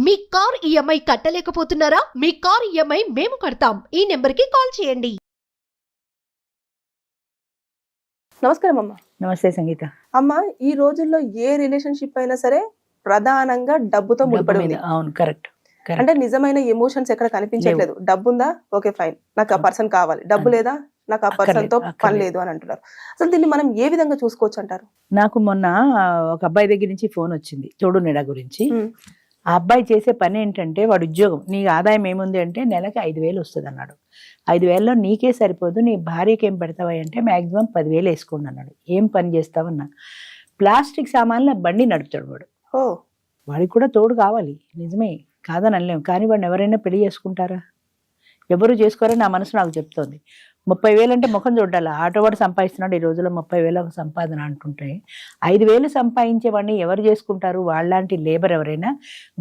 మీ car EMI కట్టలేకపోతున్నారా? మీ car EMI మేము కడతాం. ఈ నెంబర్కి కాల్ చేయండి. నమస్కారం అమ్మ. నమస్తే సంగీత. అమ్మ, ఈ రోజుల్లో ఏ రిలేషన్షిప్ అయినా సరే ప్రధానంగా డబ్బుతో ముడిపడి ఉంది. అవును, కరెక్ట్. అంటే నిజమైన ఎమోషన్స్ ఎక్కడ కనిపించట్లేదు. డబ్బు ఉందా, ఓకే ఫైన్, నాకు ఆ పర్సన్ కావాలి. డబ్బు లేదా, నాకు ఆ పర్సన్ తో పని లేదు అని అంటున్నారు. అసలు దీన్ని మనం ఏ విధంగా చూసుకోవచ్చు అంటారు? నాకు మొన్న ఒక అబ్బాయి దగ్గర నుంచి ఫోన్ వచ్చింది తోడు నీడ గురించి. ఆ అబ్బాయి చేసే పని ఏంటంటే, వాడు ఉద్యోగం, నీకు ఆదాయం ఏముంది అంటే నెలకి 5,000 వస్తుంది అన్నాడు. 5,000లో నీకే సరిపోదు, నీ భార్యకి ఏం పెడతావా అంటే మాక్సిమం 10,000 వేసుకోండి అన్నాడు. ఏం పని చేస్తావన్నా, ప్లాస్టిక్ సామాన్ల బండి నడుపుతాడు వాడు. వాడికి కూడా తోడు కావాలి, నిజమే, కాదని అనలేము. కానీ వాడిని ఎవరైనా పెళ్లి చేసుకుంటారా? ఎవరు చేసుకోరని నా మనసు నాకు చెప్తోంది. 30,000 అంటే ముఖం చూడాలి. ఆటో వాడు సంపాదిస్తున్నాడు ఈ రోజుల్లో 30,000 సంపాదన అంటుంటే, 5,000 సంపాదించేవాడిని ఎవరు చేసుకుంటారు? వాళ్ళలాంటి లేబర్ ఎవరైనా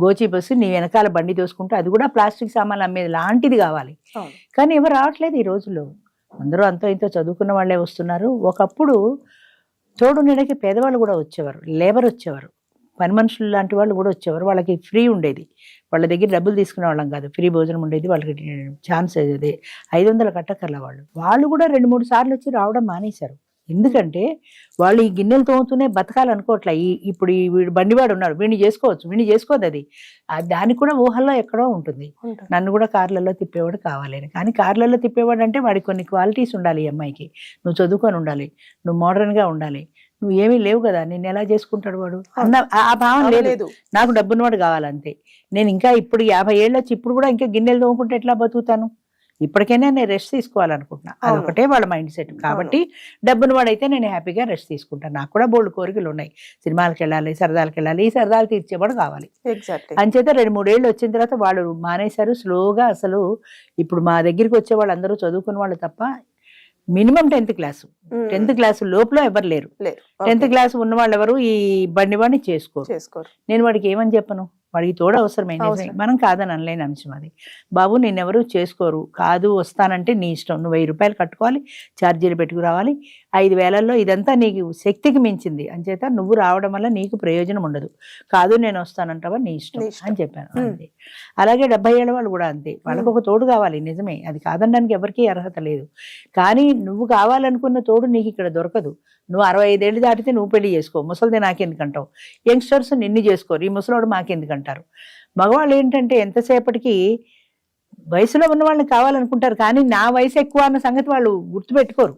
గోచి బస్సు నీ వెనకాల బండి దోసుకుంటూ, అది కూడా ప్లాస్టిక్ సామాన్లు అమ్మేది లాంటిది కావాలి. కానీ ఎవరు రావట్లేదు ఈ రోజుల్లో. అందరూ అంతో ఇంతో చదువుకున్న వాళ్ళే వస్తున్నారు. ఒకప్పుడు తోడు నీడకి పేదవాళ్ళు కూడా వచ్చేవారు, లేబర్ వచ్చేవారు, పని మనుషులు లాంటి వాళ్ళు కూడా వచ్చేవారు. వాళ్ళకి ఫ్రీ ఉండేది, వాళ్ళ దగ్గర డబ్బులు తీసుకునే వాళ్ళం కాదు, ఫ్రీ భోజనం ఉండేది వాళ్ళకి. ఛాన్స్ అదే 500 కట్టకర్ల వాళ్ళు కూడా 2-3 సార్లు వచ్చి రావడం మానేశారు. ఎందుకంటే వాళ్ళు ఈ గిన్నెలు తోముతూనే బతకాలనుకోవట్లే. ఇప్పుడు ఈ వీడు బండివాడు ఉన్నాడు, వీడిని చేసుకోవచ్చు, వీడిని చేసుకోదు. అది దానికి కూడా ఊహల్లో ఎక్కడో ఉంటుంది. నన్ను కూడా కార్లలో తిప్పేవాడు కావాలి అని. కానీ కార్లలో తిప్పేవాడు అంటే వాడికి కొన్ని క్వాలిటీస్ ఉండాలి. ఈ అమ్మాయికి నువ్వు చదువుకొని ఉండాలి, నువ్వు మోడర్న్గా ఉండాలి, నువ్వు ఏమీ లేవు కదా, నేను ఎలా చేసుకుంటాడు వాడు అన్న ఆ భావం లేదు. నాకు డబ్బున్నవాడు కావాలంతే. నేను ఇంకా ఇప్పుడు 50 ఏళ్ళు వచ్చి ఇప్పుడు కూడా ఇంకా గిన్నెలు తోముకుంటే ఎట్లా బతుకుతాను? ఇప్పటికైనా నేను రెస్ట్ తీసుకోవాలనుకుంటున్నా. అదొకటే వాళ్ళ మైండ్ సెట్. కాబట్టి డబ్బును వాడైతే నేను హ్యాపీగా రెస్ట్ తీసుకుంటాను. నాకు కూడా బోల్డ్ కోరికలు ఉన్నాయి. సినిమాలకు వెళ్ళాలి, సరదాలకు వెళ్ళాలి, ఈ సరదాలు తీర్చేవాడు కావాలి. అంచేత 2-3 ఏళ్ళు వచ్చిన తర్వాత వాళ్ళు మానేశారు స్లోగా. అసలు ఇప్పుడు మా దగ్గరికి వచ్చే వాళ్ళు అందరూ చదువుకున్న వాళ్ళు తప్ప మినిమం 10th క్లాస్ లోపల ఎవరు లేరు. 10th క్లాస్ ఉన్న వాళ్ళు ఎవరు ఈ బండి వాడిని చేసుకోరు. నేను వాడికి ఏమని చెప్పను? వాడికి తోడు అవసరమైన మనం కాదని అనలేని అంశం అది. బాబు నిన్నెవరు చేసుకోరు, కాదు వస్తానంటే నీ ఇష్టం, నువ్వు 1000 రూపాయలు కట్టుకోవాలి, ఛార్జీలు పెట్టుకురావాలి. 5,000లో ఇదంతా నీకు శక్తికి మించింది, అంచేత నువ్వు రావడం వల్ల నీకు ప్రయోజనం ఉండదు. కాదు నేను వస్తానంటావా, నీ ఇష్టం అని చెప్పాను. అంతే. అలాగే 70 ఏళ్ళ వాళ్ళు కూడా అంతే, వాళ్ళకు ఒక తోడు కావాలి. నిజమే, అది కాదనడానికి ఎవరికీ అర్హత లేదు. కానీ నువ్వు కావాలనుకున్న తోడు నీకు ఇక్కడ దొరకదు. నువ్వు 65 ఏళ్ళు దాటితే నువ్వు పెళ్లి చేసుకో, ముసలిది నాకెందుకంటావు. యంగ్స్టర్స్ నిన్ను చేసుకోరు, ఈ ముసలోడు మాకెందుకంటారు. మగవాళ్ళు ఏంటంటే ఎంతసేపటికి వయసులో ఉన్న వాళ్ళని కావాలనుకుంటారు, కానీ నా వయసు ఎక్కువ అన్న సంగతి వాళ్ళు గుర్తుపెట్టుకోరు.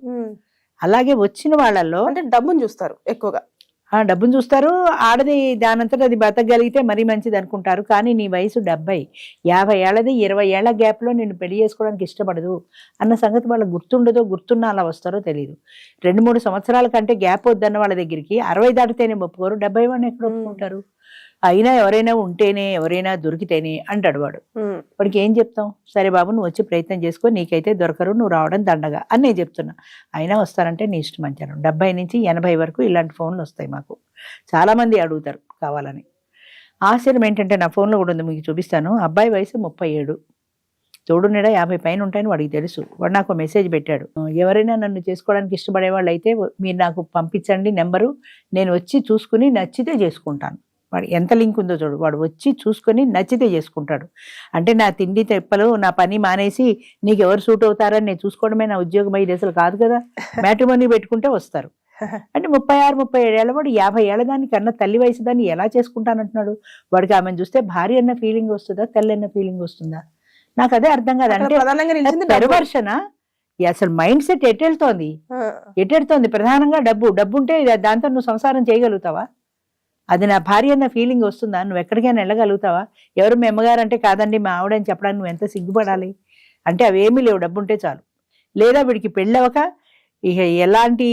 అలాగే వచ్చిన వాళ్ళల్లో అంటే డబ్బును చూస్తారు ఎక్కువగా. డబ్బును చూస్తారు. ఆడది దానంతట అది బతకగలిగితే మరీ మంచిది అనుకుంటారు. కానీ నీ వయసు 70, 50 ఏళ్ళది, 20 ఏళ్ల గ్యాప్లో నిన్ను పెళ్లి చేసుకోవడానికి ఇష్టపడదు అన్న సంగతి వాళ్ళకి గుర్తుండదో, గుర్తున్నా అలా వస్తారో తెలియదు. 2-3 సంవత్సరాల కంటే గ్యాప్ వద్దన్న వాళ్ళ దగ్గరికి 60 దాటితేనే ఒప్పుకోరు, 70 వాడిని ఎక్కడ ఒప్పుకుంటారు? అయినా ఎవరైనా ఉంటేనే, ఎవరైనా దొరికితేనే అంటాడు వాడు. వాడికి ఏం చెప్తాం? సరే బాబు నువ్వు వచ్చి ప్రయత్నం చేసుకో, నీకైతే దొరకరు, నువ్వు రావడం దండగా అని నేను చెప్తున్నా. అయినా వస్తారంటే నీ ఇష్టం అంటాను. 70 నుంచి 80 వరకు ఇలాంటి ఫోన్లు వస్తాయి మాకు. చాలామంది అడుగుతారు కావాలని. ఆశ్చర్యం ఏంటంటే నా ఫోన్లో కూడా ఉంది, మీకు చూపిస్తాను. అబ్బాయి వయసు 37, తోడు నీడ 50 పైన ఉంటాయని వాడికి తెలుసు. వాడు నాకు మెసేజ్ పెట్టాడు, ఎవరైనా నన్ను చేసుకోవడానికి ఇష్టపడే వాళ్ళు అయితే మీరు నాకు పంపించండి నెంబరు, నేను వచ్చి చూసుకుని నచ్చితే చేసుకుంటాను. వాడు ఎంత లింక్ ఉందో చూడు, వాడు వచ్చి చూసుకొని నచ్చితే చేసుకుంటాడు. అంటే నా తిండి తెప్పలు, నా పని మానేసి నీకు ఎవరు సూట్ అవుతారని నేను చూసుకోవడమే నా ఉద్యోగం అయ్యేది అసలు కాదు కదా. మ్యాట్రిమోనీ పెట్టుకుంటే వస్తారు. అంటే 36-37 ఏళ్ళ వాడు 50 ఏళ్ళ దాన్ని కన్నా తల్లి వయసు దాన్ని ఎలా చేసుకుంటానంటున్నాడు. వాడికి ఆమెను చూస్తే భార్య అన్న ఫీలింగ్ వస్తుందా, తల్లి అన్న ఫీలింగ్ వస్తుందా? నాకు అదే అర్థం కాదు. అంటే పెరవర్షన అసలు మైండ్ సెట్ ఎటెళ్తోంది. ప్రధానంగా డబ్బు ఉంటే దాంతో నువ్వు సంసారం చేయగలుగుతావా? అది నా భార్య అన్న ఫీలింగ్ వస్తుందా? నువ్వు ఎక్కడికైనా వెళ్ళగలుగుతావా? ఎవరు మీ అమ్మగారు అంటే కాదండి మా ఆవిడని చెప్పడానికి నువ్వు ఎంత సిగ్గుపడాలి? అంటే అవేమీ లేవు, డబ్బు ఉంటే చాలు. లేదా వీడికి పెళ్ళవక ఇక ఎలాంటి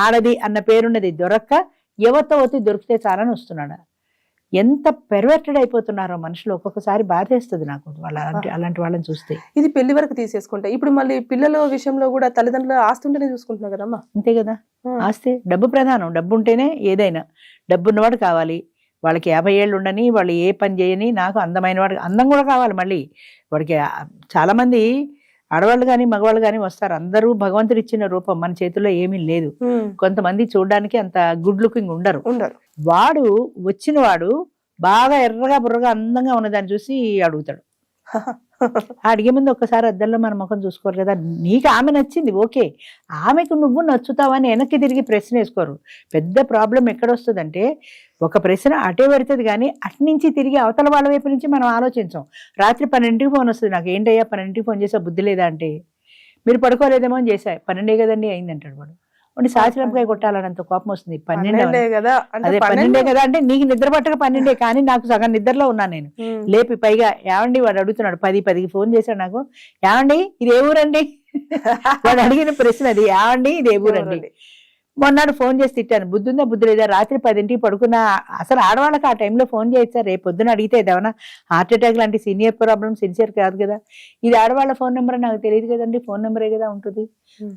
ఆడది అన్న పేరున్నది దొరక్క ఎవరితో వచ్చి దొరికితే చాలని వస్తున్నాడా? ఎంత పెర్వర్టెడ్ అయిపోతున్నారో మనుషులు. ఒక్కొక్కసారి బాధేస్తుంది నాకు అలాంటి వాళ్ళని చూస్తే. ఇది పెళ్లి వరకు తీసేసుకుంటే ఇప్పుడు మళ్ళీ పిల్లల విషయంలో కూడా తల్లిదండ్రులు ఆస్తి ఉంటేనే చూసుకుంటున్నారు కదమ్మా. అంతే కదా, ఆస్తి డబ్బు ప్రధానం. డబ్బు ఉంటేనే ఏదైనా. డబ్బు ఉన్నవాడు కావాలి. వాళ్ళకి 50 ఏళ్ళు ఉండని, వాళ్ళు ఏ పని చేయని, నాకు అందమైన వాడు, అందం కూడా కావాలి. మళ్ళీ వాడికి చాలామంది ఆడవాళ్ళు కానీ మగవాళ్ళు కానీ వస్తారు. అందరూ భగవంతుడు ఇచ్చిన రూపం, మన చేతుల్లో ఏమీ లేదు. కొంతమంది చూడడానికి అంత గుడ్ లుకింగ్ ఉండరు. వాడు వచ్చిన వాడు బాగా ఎర్రగా బుర్రగా అందంగా ఉన్నదాన్ని చూసి అడుగుతాడు. అడిగే ముందు ఒక్కసారి అద్దంలో మన ముఖం చూసుకోరు కదా. నీకు ఆమె నచ్చింది ఓకే, ఆమెకు నువ్వు నచ్చుతావని వెనక్కి తిరిగి ప్రశ్న వేసుకోరు. పెద్ద ప్రాబ్లం ఎక్కడొస్తుందంటే ఒక ప్రశ్న అటే పెడుతుంది కానీ అట్నుంచి తిరిగి అవతల వాళ్ళ వైపు నుంచి మనం ఆలోచించాం. రాత్రి 12ంటికి ఫోన్ వస్తుంది, నాకు ఏంటయ్యా 12ంటికి ఫోన్ చేసా బుద్ధి లేదా అంటే, మీరు పడుకోలేదేమో అని చేశా, 12 కదండి అయింది అంటాడు వాడు. వాడిని సాచిరంకాయ కొట్టాలన్నంత కోపం వస్తుంది. 12 కదా అదే 12 కదా అంటే నీకు నిద్ర పట్టక 12 కానీ నాకు సగం నిద్రలో ఉన్నాను నేను. లేపి పైగా ఏమండి వాడు అడుగుతున్నాడు 10కి ఫోన్ చేశాడు నాకు, ఏమండి ఇది ఏ ఊరండి వాడు అడిగిన ప్రశ్న అది, ఏమండి ఇది ఏ ఊరండి. మొన్నాడు ఫోన్ చేసి తిట్టాను, బుద్ధి ఉందా బుద్ధి లేదా, రాత్రి 10ంటికి పడుకున్నా. అసలు ఆడవాళ్ళకి ఆ టైంలో ఫోన్ చేయొచ్చా, రేపు పొద్దున అడిగితే ఏదైనా హార్ట్ అటాక్ లాంటి సీనియర్ ప్రాబ్లమ్ సిన్సియర్ కాదు కదా. ఇది ఆడవాళ్ళ ఫోన్ నెంబర్ నాకు తెలియదు కదండి, ఫోన్ నెంబరే కదా ఉంటుంది.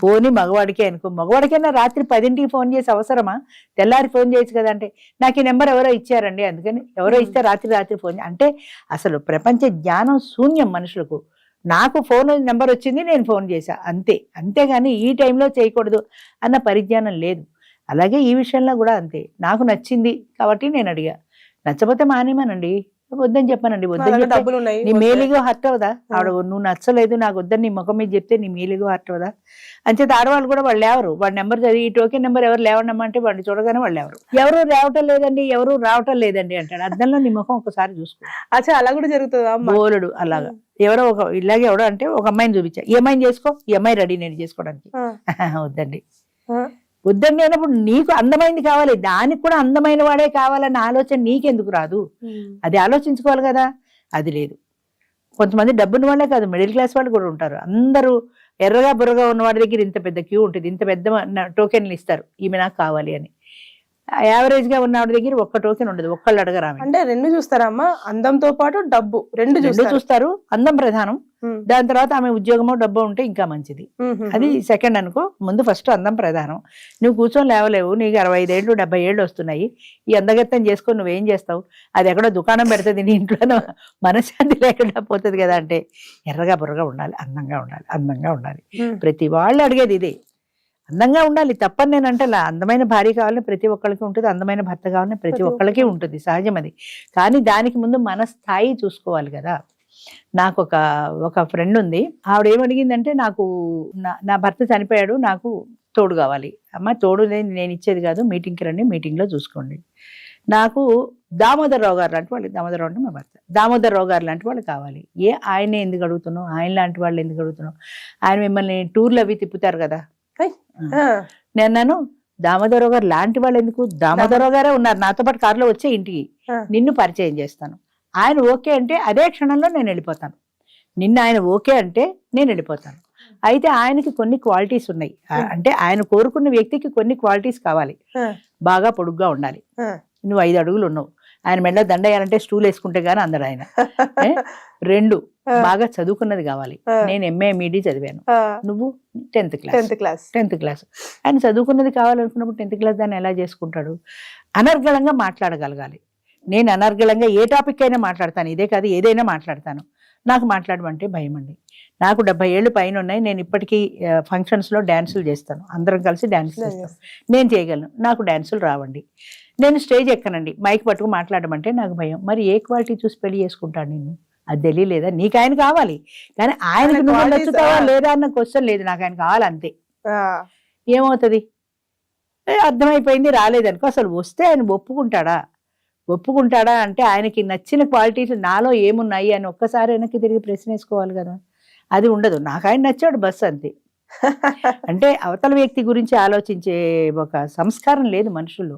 ఫోన్ మగవాడికే అనుకో, మగవాడికైనా రాత్రి 10ంటికి ఫోన్ చేసి అవసరమా, తెల్లారి ఫోన్ చేయొచ్చు కదా అంటే, నాకు ఈ నెంబర్ ఎవరో ఇచ్చారండి అందుకని, ఎవరో ఇస్తే రాత్రి ఫోన్ అంటే అసలు ప్రపంచ జ్ఞానం శూన్యం మనుషులకు. నాకు ఫోన్ నెంబర్ వచ్చింది నేను ఫోన్ చేశా అంతే, అంతేగాని ఈ టైంలో చేయకూడదు అన్న పరిజ్ఞానం లేదు. అలాగే ఈ విషయంలో కూడా అంతే, నాకు నచ్చింది కాబట్టి నేను అడిగా, నచ్చపోతే మానేమానండి, వద్దని చెప్పానండి. వద్దని డబ్బులు ఉన్నాయి నీ మేలిగో హర్ట్ అవదా, ఆవిడ నువ్వు నచ్చలేదు నాకు వద్దని నీ ముఖం మీద చెప్తే నీ మేలిగో హర్ట్ అవదా. అంచేత ఆడవాళ్ళు కూడా వాళ్ళు లేవరు, వాడి నెంబర్ చదివి ఈ టోకెన్ నెంబర్ ఎవరు లేవడమ్మా అంటే వాడిని చూడగానే వాళ్ళు ఎవరు రావటం లేదండి ఎవరు రావటం లేదండి అంటాడు. అద్దంలో నీ ముఖం ఒకసారి చూసుకో. అచ్చా అలా కూడా జరుగుతుందా బోలుడు అలాగా. ఎవరో ఒక ఇలాగే ఎవడో అంటే ఒక అమ్మాయిని చూపించా, ఈ అమ్మాయిని చేసుకో, ఈ అమ్మాయి రెడీ నేను చేసుకోవడానికి, వద్దండి వద్దండి అన్నప్పుడు నీకు అందమైంది కావాలి, దానికి కూడా అందమైన వాడే కావాలన్న ఆలోచన నీకెందుకు రాదు, అది ఆలోచించుకోవాలి కదా. అది లేదు. కొంతమంది డబ్బున్న వాళ్ళే కాదు మిడిల్ క్లాస్ వాళ్ళు కూడా ఉంటారు, అందరూ ఎర్రగా బుర్రగా ఉన్న వాడి దగ్గర ఇంత పెద్ద క్యూ ఉంటుంది, ఇంత పెద్ద టోకెన్లు ఇస్తారు ఈమె నాకు కావాలి అని. యావరేజ్ గా ఉన్న వాడి దగ్గర ఒక్క టోకెన్ ఉండదు, ఒక్కళ్ళు అడగరా. అంటే రెండు చూస్తారమ్మా, అందంతో పాటు డబ్బు రెండు చూస్తారు. అందం ప్రధానం, దాని తర్వాత ఆమె ఉద్యోగమో డబ్బో ఉంటే ఇంకా మంచిది, అది సెకండ్ అనుకో. ముందు ఫస్ట్ అందం ప్రధానం. నువ్వు కూర్చొని లేవలేవు, నీకు 65 ఏళ్ళు 70 ఏళ్ళు వస్తున్నాయి, ఈ అందగత్తం చేసుకొని నువ్వేం చేస్తావు, అది ఎక్కడో దుకాణం పెడుతుంది నీ ఇంట్లో, మనశ్శాంతి లేకుండా పోతుంది కదా. అంటే ఎర్రగా బుర్రగా ఉండాలి, అందంగా ఉండాలి, అందంగా ఉండాలి. ప్రతి వాళ్ళు అడిగేది ఇదే, అందంగా ఉండాలి. తప్పని నేను అంటే అందమైన భార్య కావాలని ప్రతి ఒక్కరికి ఉంటుంది, అందమైన భర్త కావాలని ప్రతి ఒక్కరికి ఉంటుంది, సహజం అది. కానీ దానికి ముందు మన స్థాయి చూసుకోవాలి కదా. నాకు ఒక ఫ్రెండ్ ఉంది, ఆవిడ ఏమడిగిందంటే, నాకు నా భర్త చనిపోయాడు, నాకు తోడు కావాలి. అమ్మ తోడు నేను ఇచ్చేది కాదు, మీటింగ్కి రండి, మీటింగ్లో చూసుకోండి. నాకు దామోదరరావు గారు లాంటి వాళ్ళు, దామోదరరావు అంటే మా భర్త, దామోదరరావు గారు లాంటి వాళ్ళు కావాలి. ఆయనే ఎందుకు అడుగుతున్నావు, ఆయన లాంటి వాళ్ళు ఎందుకు అడుగుతున్నావు, ఆయన మిమ్మల్ని టూర్లు అవి తిప్పుతారు కదా. నేను దామోదరరావు గారు లాంటి వాళ్ళు ఎందుకు, దామోదరరావు గారే ఉన్నారు నాతో పాటు కారులో వచ్చే ఇంటికి, నిన్ను పరిచయం చేస్తాను. ఆయన ఓకే అంటే అదే క్షణంలో నేను వెళ్ళిపోతాను, నిన్న ఆయన ఓకే అంటే నేను వెళ్ళిపోతాను. అయితే ఆయనకి కొన్ని క్వాలిటీస్ ఉన్నాయి, అంటే ఆయన కోరుకున్న వ్యక్తికి కొన్ని క్వాలిటీస్ కావాలి. బాగా పొడుగ్గా ఉండాలి, నువ్వు 5 అడుగులు ఉన్నావు, ఆయన మెడలో దండ వేయాలంటే స్టూల్ వేసుకుంటే గానీ అందరు ఆయన. 2 బాగా చదువుకున్నది కావాలి, నేను MA MD చదివాను, నువ్వు 10th క్లాస్. ఆయన చదువుకున్నది కావాలనుకున్నప్పుడు 10th క్లాస్ దాన్ని ఎలా చేసుకుంటాడు. అనర్గళంగా మాట్లాడగలగాలి, నేను అనర్గళంగా ఏ టాపిక్ అయినా మాట్లాడతాను, ఇదే కాదు ఏదైనా మాట్లాడతాను. నాకు మాట్లాడమంటే భయం అండి. నాకు 70 ఏళ్ళు పైన ఉన్నాయి, నేను ఇప్పటికీ ఫంక్షన్స్లో డ్యాన్సులు చేస్తాను, అందరం కలిసి డ్యాన్స్ చేస్తాం, నేను చేయగలను. నాకు డ్యాన్సులు రావండి, నేను స్టేజ్ ఎక్కనండి, మైక్ పట్టుకు మాట్లాడమంటే నాకు భయం. మరి ఏ క్వాలిటీ చూసి పెళ్లి చేసుకుంటాను నేను, అది తెలియలేదా. నీకు ఆయన కావాలి కానీ ఆయనకు నువ్వు నచ్చుతావా లేదా అన్న క్వశ్చన్ లేదు, నాకు ఆయన కావాలి అంతే. ఏమవుతుంది, అర్థమైపోయింది, రాలేదనుకో. అసలు వస్తే ఆయన ఒప్పుకుంటాడా అంటే ఆయనకి నచ్చిన క్వాలిటీస్ నాలో ఏమున్నాయి అని ఒక్కసారి వెనక్కి తిరిగి ప్రశ్న వేసుకోవాలి కదా. అది ఉండదు, నాకు ఆయన నచ్చాడు బస్ అంతే. అంటే అవతల వ్యక్తి గురించి ఆలోచించే ఒక సంస్కారం లేదు మనుషుల్లో.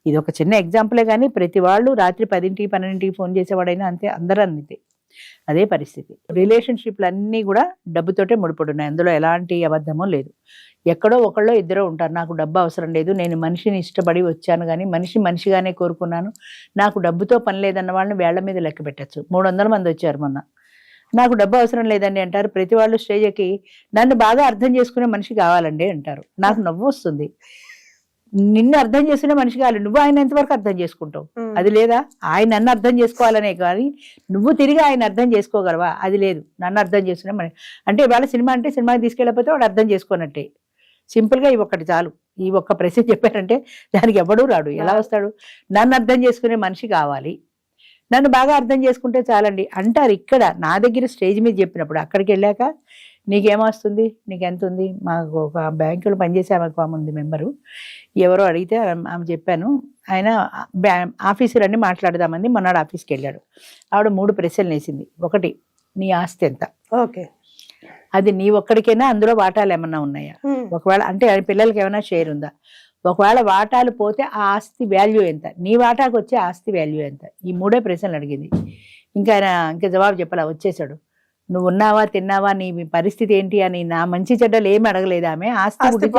ఇది ఒక చిన్న ఎగ్జాంపులే కానీ ప్రతి వాళ్ళు రాత్రి 10ంటికి 12ంటికి ఫోన్ చేసేవాడైనా అంతే, అందరూ అంతే అదే పరిస్థితి. రిలేషన్షిప్లు అన్నీ కూడా డబ్బుతోటే ముడిపడున్నాయి, అందులో ఎలాంటి అబద్ధమో లేదు. ఎక్కడో ఒకళ్ళో ఇద్దరో ఉంటారు, నాకు డబ్బు అవసరం లేదు, నేను మనిషిని ఇష్టపడి వచ్చాను కానీ మనిషిగానే కోరుకున్నాను, నాకు డబ్బుతో పని లేదన్న వాళ్ళని వేళ్ల మీద లెక్క పెట్టచ్చు. 300 మంది వచ్చారు మొన్న, నాకు డబ్బు అవసరం లేదండి అంటారు. ప్రతి వాళ్ళు స్టేజ్ ఎక్కి నన్ను బాగా అర్థం చేసుకునే మనిషి కావాలండి అంటారు. నాకు నవ్వు వస్తుంది. నిన్ను అర్థం చేసుకునే మనిషి కావాలి, నువ్వు ఆయన ఎంతవరకు అర్థం చేసుకుంటావు, అది లేదా. ఆయన నన్ను అర్థం చేసుకోవాలనే కానీ నువ్వు తిరిగి ఆయన అర్థం చేసుకోగలవా, అది లేదు. నన్ను అర్థం చేసుకునే మనిషి అంటే ఇవాళ సినిమా అంటే సినిమాకి తీసుకెళ్ళకపోతే వాడు అర్థం చేసుకున్నట్టే. సింపుల్గా ఈ ఒక్కటి చాలు, ఈ ఒక్క ప్రశ్న చెప్పారంటే దానికి ఎవడూ రాడు, ఎలా వస్తాడు. నన్ను అర్థం చేసుకునే మనిషి కావాలి, నన్ను బాగా అర్థం చేసుకుంటే చాలండి అంటారు. ఇక్కడ నా దగ్గర స్టేజ్ మీద చెప్పినప్పుడు అక్కడికి వెళ్ళాక నీకేమొస్తుంది, నీకు ఎంత ఉంది, మాకు ఒక బ్యాంకులో పనిచేసే ఆమెకు ఆమె ఉంది మెంబరు, ఎవరో అడిగితే ఆమె చెప్పాను, ఆయన ఆఫీసర్ అని మాట్లాడదామంది. మొన్నాడు ఆఫీస్కి వెళ్ళాడు. ఆవిడ 3 ప్రశ్నలు వేసింది. ఒకటి, నీ ఆస్తి ఎంత, ఓకే, అది నీ ఒక్కడికైనా అందులో వాటాలు ఏమన్నా ఉన్నాయా, ఒకవేళ అంటే పిల్లలకి ఏమైనా షేర్ ఉందా, ఒకవేళ వాటాలు పోతే ఆ ఆస్తి వాల్యూ ఎంత, నీ వాటాకు వచ్చే ఆస్తి వాల్యూ ఎంత, ఈ 3 ప్రశ్నలు అడిగింది. ఇంకా ఆయన ఇంకా జవాబు చెప్పాలా, వచ్చేసాడు. నువ్వు ఉన్నావా, తిన్నావా, నీ పరిస్థితి ఏంటి అని నా మంచి చెడ్డలు ఏమి అడగలేదు ఆమె. ఆస్తి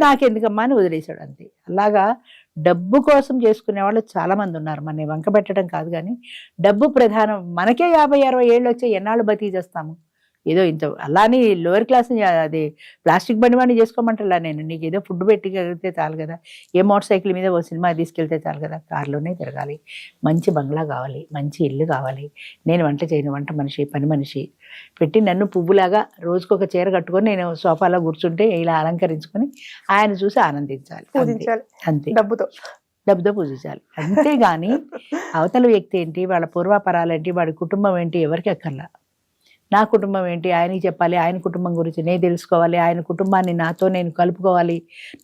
నాకెందుకమ్మా అని వదిలేశాడు అంతే. అలాగా డబ్బు కోసం చేసుకునే వాళ్ళు చాలా మంది ఉన్నారు. మన వంక పెట్టడం కాదు, కానీ డబ్బు ప్రధానం. మనకే 50-60 ఏళ్ళు వచ్చే ఎన్నాళ్ళు బతికి చేస్తాము. ఏదో ఇంత అలానే లోయర్ క్లాస్ అది ప్లాస్టిక్ బండి వాడిని చేసుకోమంటలా నేను. నీకు ఏదో ఫుడ్ పెట్టి కలిగితే చాలు కదా, ఏ మోటార్ సైకిల్ మీద ఓ సినిమా తీసుకెళ్తే చాలు కదా, కారులోనే తిరగాలి, మంచి బంగ్లా కావాలి, మంచి ఇల్లు కావాలి, నేను వంట చేయను, వంట మనిషి, పని మనిషి పెట్టి నన్ను పువ్వులాగా రోజుకొక చీర కట్టుకొని నేను సోఫాలో కూర్చుంటే ఇలా అలంకరించుకొని ఆయన చూసి ఆనందించాలి అంతే. డబ్బుతో పూజించాలి అంతేగాని అవతల వ్యక్తి ఏంటి, వాళ్ళ పూర్వాపరాలు ఏంటి, వాడి కుటుంబం ఏంటి ఎవరికి అక్కర్లా. నా కుటుంబం ఏంటి ఆయనకి చెప్పాలి, ఆయన కుటుంబం గురించి నేను తెలుసుకోవాలి, ఆయన కుటుంబాన్ని నాతో నేను కలుపుకోవాలి,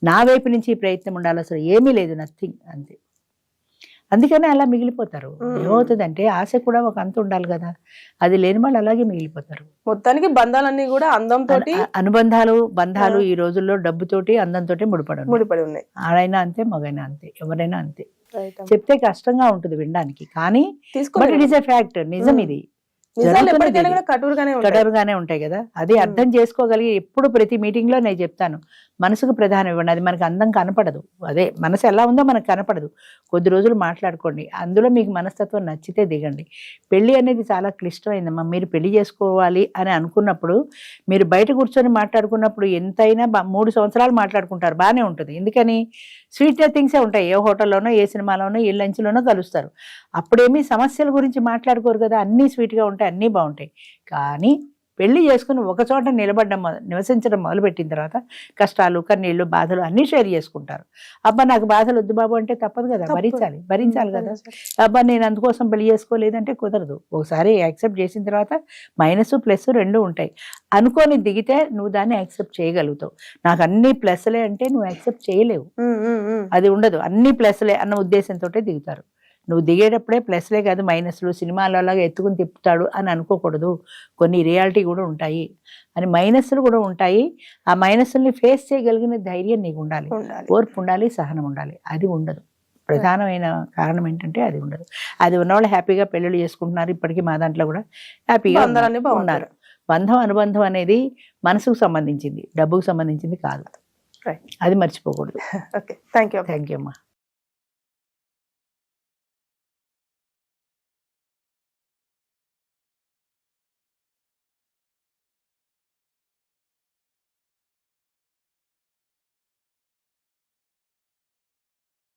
నా వైపు నుంచి ఈ ప్రయత్నం ఉండాలి. అసలు ఏమీ లేదు, నథింగ్, అంతే. అందుకనే అలా మిగిలిపోతారు. ఏమవుతుందంటే ఆశ కూడా ఒక అంత ఉండాలి కదా, అది లేని వాళ్ళు అలాగే మిగిలిపోతారు. మొత్తానికి బంధాలన్నీ కూడా అందంతో, బంధాలు ఈ రోజుల్లో డబ్బుతోటి అందంతో ముడిపడి ఉన్నాయి. ఆడైనా అంతే, మగైనా అంతే, ఎవరైనా అంతే. చెప్తే కష్టంగా ఉంటుంది వినడానికి, కానీ but it is a fact, నిజం ఇది. కఠోరంగానే ఉంటాయి కదా, అది అర్థం చేసుకోగలిగి ఎప్పుడు ప్రతి మీటింగ్ లో నేను చెప్తాను, మనసుకు ప్రధానం ఇవ్వండి. అది మనకు అందం కనపడదు, అదే మనసు ఎలా ఉందో మనకు కనపడదు. కొద్ది రోజులు మాట్లాడుకోండి, అందులో మీకు మనస్తత్వం నచ్చితే దిగండి. పెళ్లి అనేది చాలా క్లిష్టమైందమ్మా. మీరు పెళ్లి చేసుకోవాలి అని అనుకున్నప్పుడు మీరు బయట కూర్చొని మాట్లాడుకున్నప్పుడు ఎంతైనా 3 సంవత్సరాలు మాట్లాడుకుంటారు, బాగానే ఉంటుంది. ఎందుకని స్వీట్ థింగ్సే ఉంటాయి. ఏ హోటల్లోనో, ఏ సినిమాలోనో, ఏ లంచ్లోనో కలుస్తారు. అప్పుడేమీ సమస్యల గురించి మాట్లాడుకోరు కదా, అన్నీ స్వీట్గా ఉంటాయి, అన్నీ బాగుంటాయి. కానీ పెళ్లి చేసుకుని ఒక చోట నివసించడం మొదలుపెట్టిన తర్వాత కష్టాలు, కన్నీళ్లు, బాధలు అన్నీ షేర్ చేసుకుంటారు. అబ్బా నాకు బాధలు వద్దు బాబు అంటే తప్పదు కదా, భరించాలి కదా. అబ్బా నేను అందుకోసం పెళ్లి చేసుకోలేదంటే కుదరదు. ఒకసారి యాక్సెప్ట్ చేసిన తర్వాత మైనస్ ప్లస్ 2 ఉంటాయి. అనుకోని దిగితే నువ్వు దాన్ని యాక్సెప్ట్ చేయగలుగుతావు. నాకు అన్ని ప్లస్లే అంటే నువ్వు యాక్సెప్ట్ చేయలేవు, అది ఉండదు. అన్ని ప్లస్లే అన్న ఉద్దేశంతో దిగుతారు. నువ్వు దిగేటప్పుడే ప్లస్లే కాదు మైనస్లు, సినిమాలో అలాగా ఎత్తుకుని తిప్పుతాడు అని అనుకోకూడదు. కొన్ని రియాలిటీ కూడా ఉంటాయి అని, మైనస్లు కూడా ఉంటాయి. ఆ మైనస్ని ఫేస్ చేయగలిగిన ధైర్యం నీకు ఉండాలి, ఓర్పు ఉండాలి, సహనం ఉండాలి. అది ఉండదు. ప్రధానమైన కారణం ఏంటంటే అది ఉండదు. అది ఉన్నవాళ్ళు హ్యాపీగా పెళ్ళిళ్ళు చేసుకుంటున్నారు. ఇప్పటికీ మా దాంట్లో కూడా హ్యాపీగా ఉన్నారు. బంధం, అనుబంధం అనేది మనసుకు సంబంధించింది, డబ్బుకు సంబంధించింది కాదు. అది మర్చిపోకూడదు. థ్యాంక్ యూ అమ్మా.